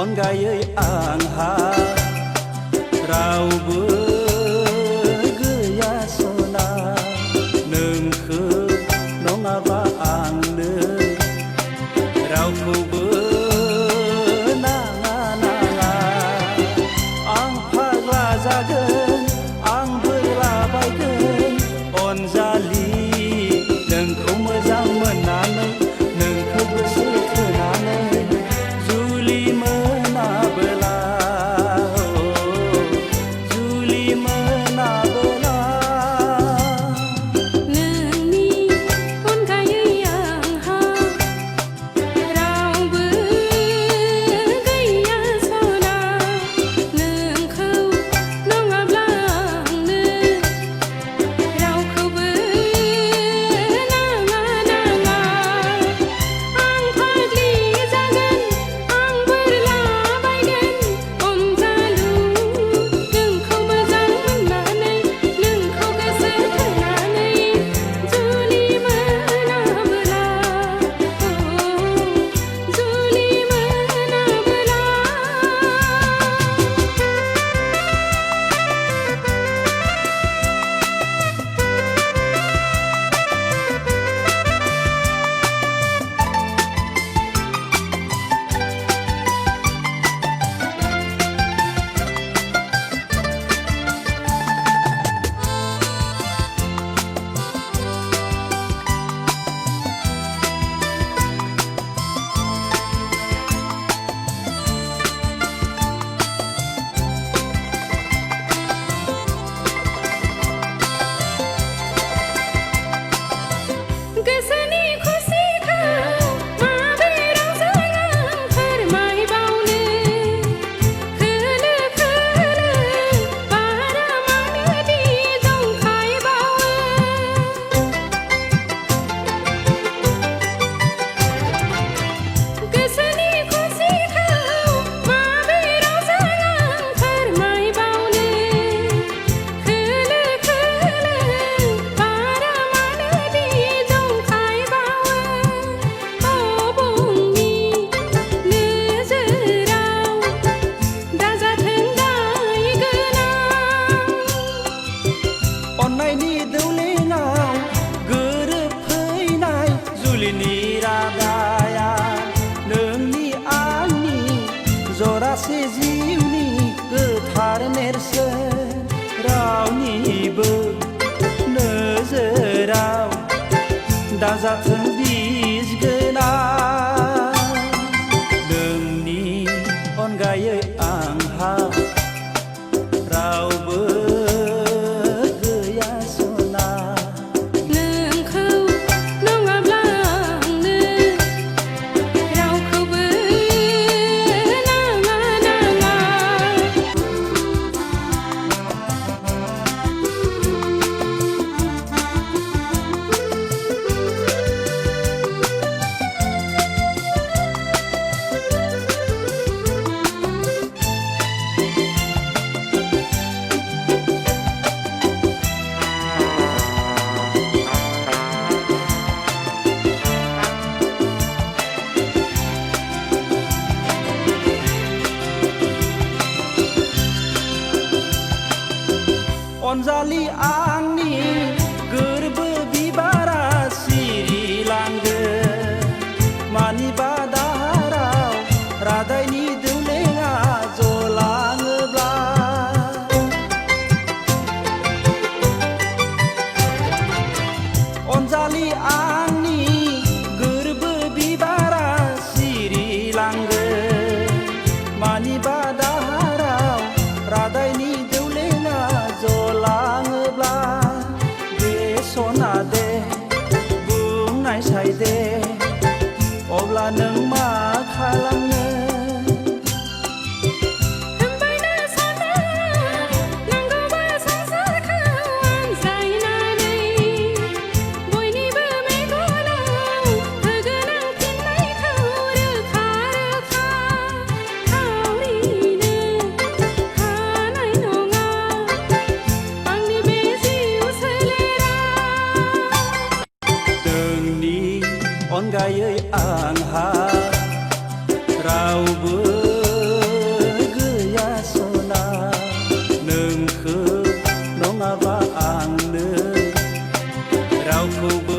अनगायै आंहा रावबो गैया सना नोंखौ नङाबा आंनो रावखौबो नाङा नाङा आं फाग्ला जागोन आं बोरलाबायगोन अनजालि नोंखौ मोजां मोननानै नोंखौ गोसो थोनानै जुलि मोनाबोला जुलि मोनाबोला नोंनि अनगायै आंहा रावबो गैया सना नोंखौ नङाब्ला आंनो रावखौबो नाङा नाङा आं फाग्लि जागोन आं बोरलाबायगोन अनजालु नोंखौ मोजां मोननानै नोंखौ गोसो थोनानै जुलि मोनाबोला जुलि मोनाबोला गोसोनि खुसिखौ माबोरै रावजों आं फोरमायबावनो खोलो खोलो बारा मानोदि जंखायबावो गोसोनि खुसिखौ माबोरै रावजों आं फोरमायबावनो खोलो खोलो बारा मानोदि जंखायबावो अबंनि नोजोराव दाजाथों दाय गोनां अननायनि दौलेङाव गोरोबफैनाय जुलिनि रादाया नोंनि आंनि जरासे जिउनि गोथार नेरसोन रावनिबो नोजोराव दाजाथों बिस गोनां नोंनि अनगायै आंहा रावबो गैया सना नोंखौ नङाब्ला आंनो रावखौबो नाङा नाङा अनजालि आंनि गोरबो बिबारा सिरिलांगोन मानिबा दाहाराव रादायनि दौलेङा जलाङोब्ला अनजालि आंनि गोरबो बिबारा सिरिलांगोन मानिबा दाहाराव रादायनि दौलेङा जलाङोब्ला बे सना दे बुंनायसाय दे अब्ला नों मा खालामनो होमबायनो साना नांगौबा संसारखौ अनज्लायनानै बयनिबो मेगनाव होगोन आं फिननायखौ रोखा रोखा थावरिनो हानाय नङा आंनि बे जिउ सोलेरा नोंनि अनगायै आंहा रावबो रावखौबो